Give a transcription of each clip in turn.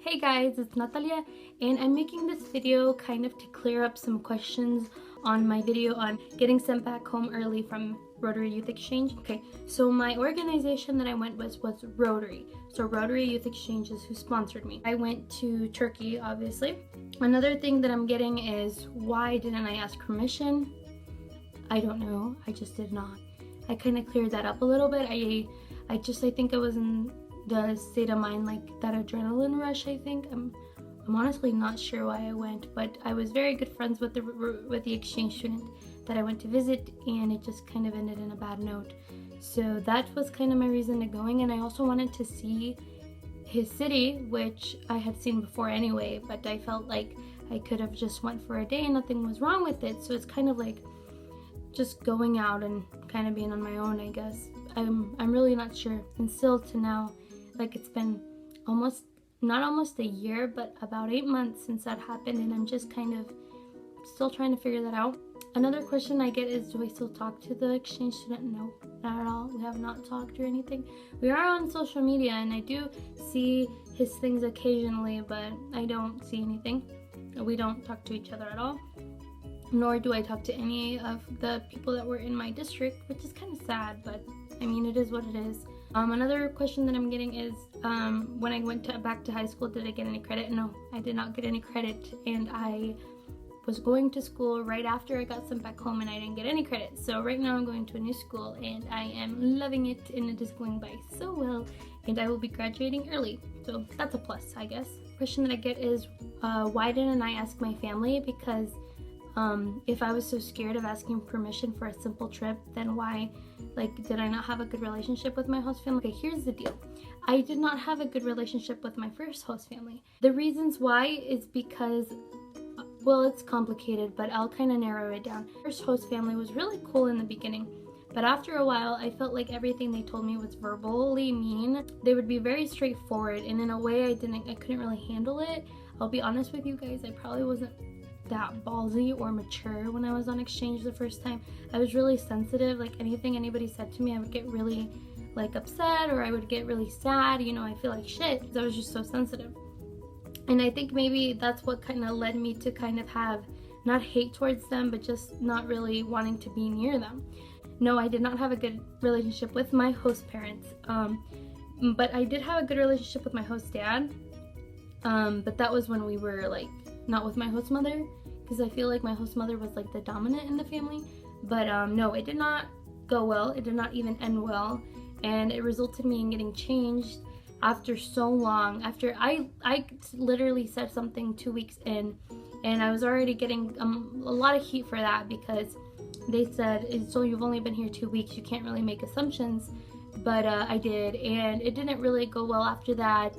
Hey guys, it's Natalia and I'm making this video kind of to clear up some questions on my video on getting sent back home early from Rotary Youth Exchange. Okay, so my organization that I went with was Rotary. So Rotary Youth Exchange is who sponsored me. I went to Turkey, obviously. Another thing that I'm getting is, why didn't I ask permission? I don't know, I just did not. I kind of cleared that up a little bit. I think I was in the state of mind, like that adrenaline rush. I'm honestly not sure why I went, but I was very good friends with the exchange student that I went to visit, and it just kind of ended in a bad note. So that was kind of my reason to going, and I also wanted to see his city, which I had seen before anyway, but I felt like I could have just went for a day and nothing was wrong with it. So it's kind of like just going out and kind of being on my own, I guess. I'm really not sure, and still to now, like, it's been not almost a year, but about 8 months since that happened, and I'm just kind of still trying to figure that out. Another question I get is, do I still talk to the exchange student? No, not at all. We have not talked or anything. We are on social media and I do see his things occasionally, but I don't see anything. We don't talk to each other at all, nor do I talk to any of the people that were in my district, which is kind of sad, but I mean, it is what it is. Another question that I'm getting is, when I went back to high school, did I get any credit? No, I did not get any credit, and I was going to school right after I got sent back home and I didn't get any credit. So right now I'm going to a new school and I am loving it, and it is going by so well, and I will be graduating early. So that's a plus, I guess. Question that I get is, why didn't I ask my family? Because if I was so scared of asking permission for a simple trip, then why, did I not have a good relationship with my host family? Okay, here's the deal. I did not have a good relationship with my first host family. The reasons why is because, well, it's complicated, but I'll kind of narrow it down. First host family was really cool in the beginning, but after a while, I felt like everything they told me was verbally mean. They would be very straightforward, and in a way I couldn't really handle it. I'll be honest with you guys, I probably wasn't that ballsy or mature when I was on exchange the first time. I was really sensitive. Like, anything anybody said to me, I would get really upset, or I would get really sad. I feel like shit because I was just so sensitive. And I think maybe that's what kind of led me to kind of have not hate towards them, but just not really wanting to be near them. No, I did not have a good relationship with my host parents, but I did have a good relationship with my host dad, but that was when we were not with my host mother, because I feel like my host mother was the dominant in the family. But no, it did not go well. It did not even end well, and it resulted in me in getting changed after so long. After I literally said something 2 weeks in, and I was already getting a lot of heat for that, because they said, so you've only been here 2 weeks, you can't really make assumptions. But I did, and it didn't really go well after that.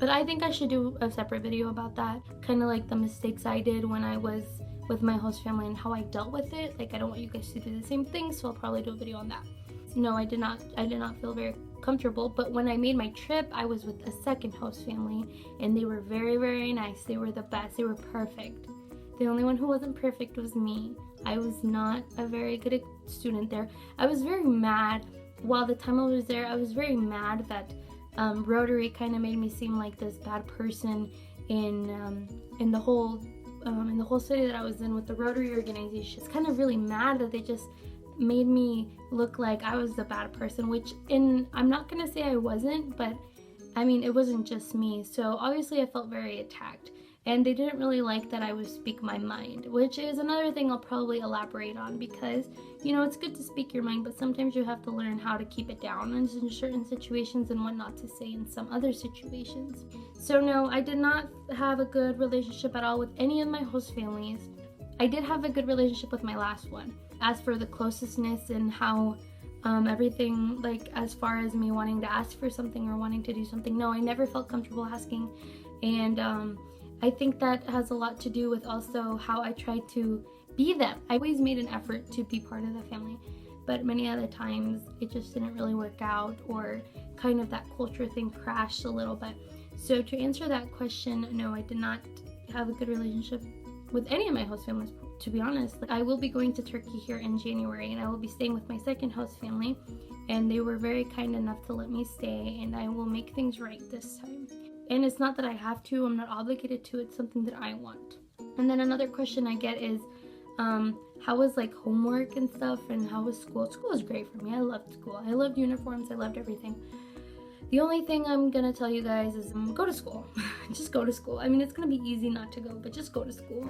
But I think I should do a separate video about that, kind of like the mistakes I did when I was with my host family and how I dealt with it. I don't want you guys to do the same thing, so I'll probably do a video on that. No, I did not feel very comfortable. But when I made my trip, I was with a second host family, and they were very, very nice. They were the best. They were perfect. The only one who wasn't perfect was me. I was not a very good student there. I was very mad. While the time I was there, I was very mad that Rotary kind of made me seem like this bad person in the whole city that I was in with the Rotary organization. It's kind of really mad that they just made me look like I was the bad person, which I'm not gonna say I wasn't, but I mean, it wasn't just me. So obviously I felt very attacked, and they didn't really like that I would speak my mind, which is another thing I'll probably elaborate on, because it's good to speak your mind, but sometimes you have to learn how to keep it down in certain situations and what not to say in some other situations. So no, I did not have a good relationship at all with any of my host families. I did have a good relationship with my last one. As for the closeness and how everything, as far as me wanting to ask for something or wanting to do something, no, I never felt comfortable asking. And I think that has a lot to do with also how I tried to be them. I always made an effort to be part of the family, but many other times it just didn't really work out, or kind of that culture thing crashed a little bit. So to answer that question, no, I did not have a good relationship with any of my host families, to be honest. I will be going to Turkey here in January, and I will be staying with my second host family, and they were very kind enough to let me stay, and I will make things right this time. And it's not that I have to, I'm not obligated to, it's something that I want. And then another question I get is, how was like homework and stuff, and how was school? School was great for me. I loved school. I loved uniforms. I loved everything. The only thing I'm gonna tell you guys is go to school. Just go to school. I mean, it's gonna be easy not to go, but just go to school.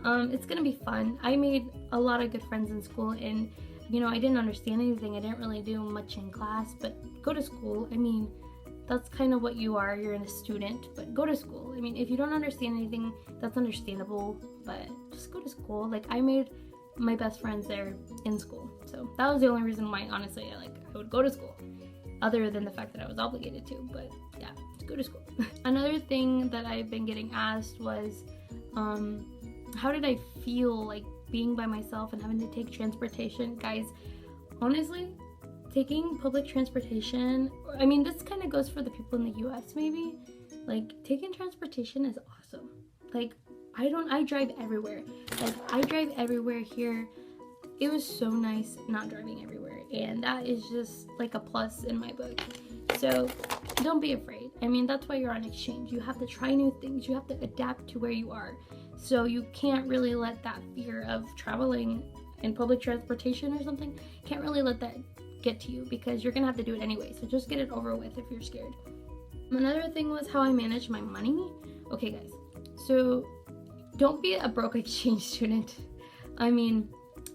It's gonna be fun. I made a lot of good friends in school, and you know, I didn't understand anything. I didn't really do much in class, but go to school. I mean, that's kind of what you are. You're a student, but go to school. I mean, if you don't understand anything, that's understandable, but just go to school. Like, I made my best friends there in school. So that was the only reason why, honestly, I would go to school, other than the fact that I was obligated to. But yeah, just go to school. Another thing that I've been getting asked was, how did I feel like being by myself and having to take transportation? Guys, honestly, taking public transportation, I mean, this kind of goes for the people in the US maybe, like, taking transportation is awesome. Like, I drive everywhere. Like, I drive everywhere here. It was so nice not driving everywhere, and that is just like a plus in my book. So don't be afraid. I mean, that's why you're on exchange. You have to try new things. You have to adapt to where you are. So you can't really let that fear of traveling in public transportation or something, can't really let that get to you, because you're gonna have to do it anyway. So just get it over with if you're scared. Another thing was how I manage my money. Okay guys, so don't be a broke exchange student. I mean,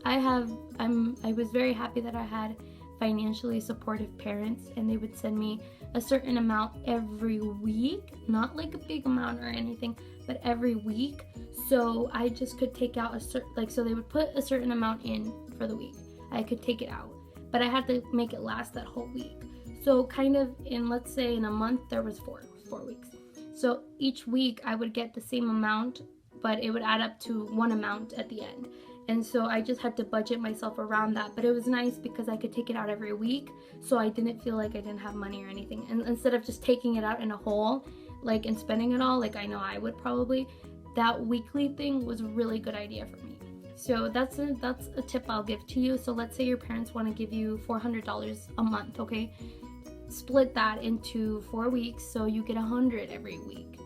I was very happy that I had financially supportive parents, and they would send me a certain amount every week, not like a big amount or anything, but every week. So I just could take out so they would put a certain amount in for the week. I could take it out, but I had to make it last that whole week. So kind of in, let's say in a month, there was four weeks. So each week I would get the same amount, but it would add up to one amount at the end. And so I just had to budget myself around that. But it was nice because I could take it out every week, so I didn't feel like I didn't have money or anything. And instead of just taking it out in a whole, like, and spending it all, like I know I would probably, that weekly thing was a really good idea for me. So that's a tip I'll give to you. So let's say your parents want to give you $400 a month, okay? Split that into 4 weeks, so you get $100 every week,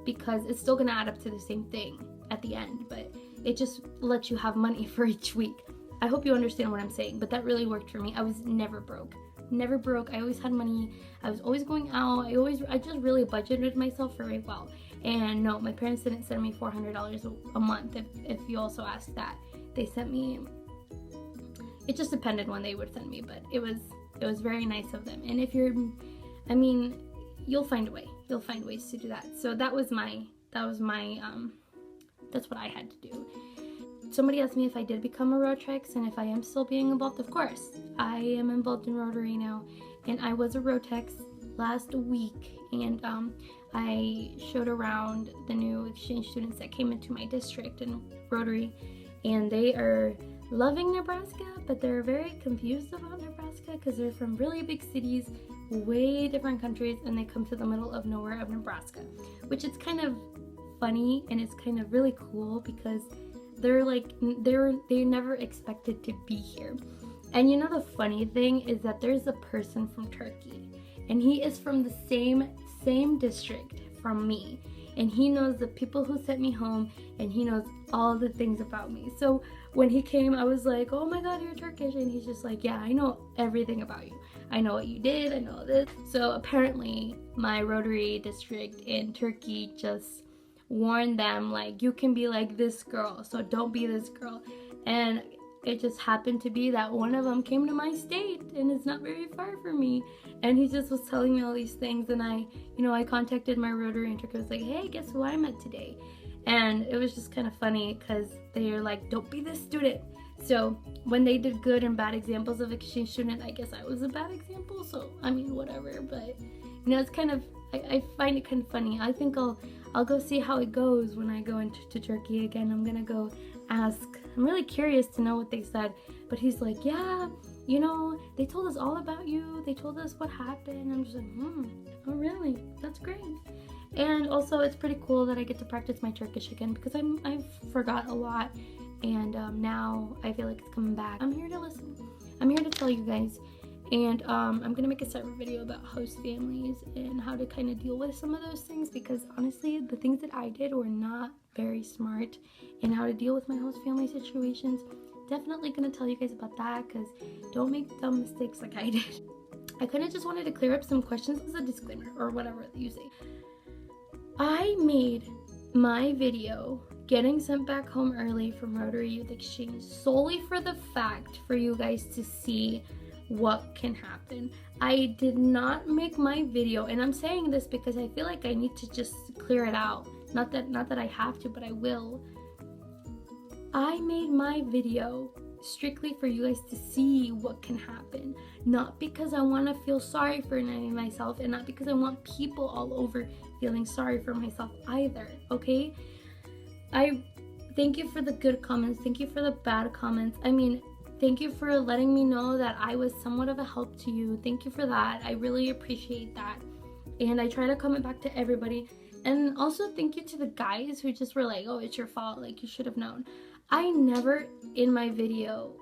because it's still gonna add up to the same thing at the end, but it just lets you have money for each week. I hope you understand what I'm saying, but that really worked for me. I was never broke. Never broke. I always had money. I was always going out. I just really budgeted myself very well. And no, my parents didn't send me $400 a month, if you also ask that. They sent me, it just depended when they would send me, but it was very nice of them. And if you're, I mean, you'll find a way. You'll find ways to do that. So that's what I had to do. Somebody asked me if I did become a Rotex and if I am still being involved. Of course, I am involved in Rotary now, and I was a Rotex last week, and I showed around the new exchange students that came into my district in Rotary, and they are loving Nebraska, but they're very confused about Nebraska because they're from really big cities, way different countries, and they come to the middle of nowhere of Nebraska, which is kind of funny, and it's kind of really cool because they're never expected to be here. And you know, the funny thing is that there's a person from Turkey, and he is from the same district from me, and he knows the people who sent me home, and he knows all the things about me. So when he came, I was like, oh my god, you're Turkish, and he's just like, yeah, I know everything about you. I know what you did, I know this. So apparently my Rotary district in Turkey just warned them, like, you can be like this girl, so don't be this girl. And it just happened to be that one of them came to my state, and it's not very far from me, and he just was telling me all these things. And I contacted my Rotary in Turkey. I was like, hey, guess who I met today? And it was just kind of funny because they are like, don't be this student. So when they did good and bad examples of exchange student, I guess I was a bad example. So I mean, whatever. But it's kind of, I find it kind of funny. I think I'll go see how it goes when I go into Turkey again. I'm gonna go ask. I'm really curious to know what they said. But he's like, yeah, they told us all about you. They told us what happened. I'm just like, oh really? That's great. And also, it's pretty cool that I get to practice my Turkish again, because I forgot a lot, and now I feel like it's coming back. I'm here to listen. I'm here to tell you guys, And I'm gonna make a separate video about host families and how to kind of deal with some of those things, because honestly the things that I did were not very smart, and how to deal with my host family situations. Definitely gonna tell you guys about that, because don't make dumb mistakes like I did. I kind of just wanted to clear up some questions as a disclaimer, or whatever you say. I made my video getting sent back home early from Rotary Youth Exchange solely for the fact for you guys to see what can happen. I did not make my video, and I'm saying this because I feel like I need to just clear it out. Not that I have to, but I will. I made my video strictly for you guys to see what can happen, not because I want to feel sorry for myself, and not because I want people all over feeling sorry for myself either, okay? I thank you for the good comments, thank you for the bad comments. I mean, thank you for letting me know that I was somewhat of a help to you. Thank you for that. I really appreciate that. And I try to comment back to everybody. And also thank you to the guys who just were like, oh, it's your fault, like you should have known. I never in my video,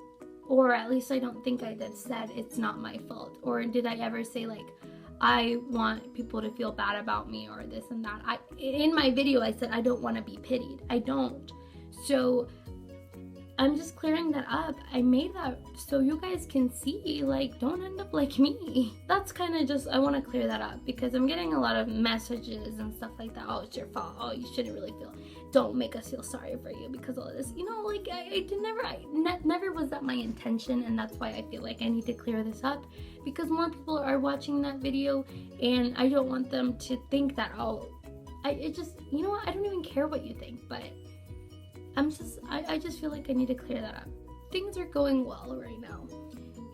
or at least I don't think I did, said it's not my fault. Or did I ever say like, I want people to feel bad about me or this and that. In my video I said I don't want to be pitied. I don't. So I'm just clearing that up. I made that so you guys can see, like, don't end up like me. That's kind of just, I want to clear that up because I'm getting a lot of messages and stuff like that. Oh, it's your fault. Oh, you shouldn't really feel. Don't make us feel sorry for you because of all this. You know, like, never was that my intention, and that's why I feel like I need to clear this up, because more people are watching that video, and I don't want them to think that, oh, it just, you know what, I don't even care what you think, but I just feel like I need to clear that up. Things are going well right now,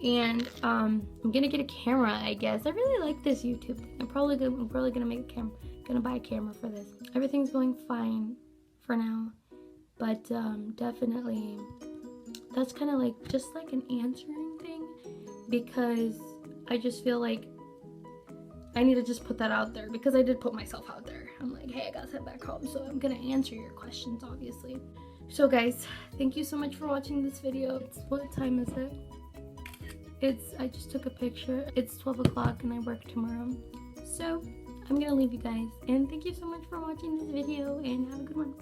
and I'm gonna get a camera, I guess. I really like this YouTube thing. I'm probably gonna make a camera, gonna buy a camera for this. Everything's going fine for now, but definitely that's kind of like just like an answering thing, because I just feel like I need to just put that out there, because I did put myself out there. I'm like, hey, I got sent back home, so I'm gonna answer your questions, obviously. So guys, thank you so much for watching this video. What time is it? I just took a picture. It's 12 o'clock and I work tomorrow. So I'm gonna leave you guys, and thank you so much for watching this video, and have a good one.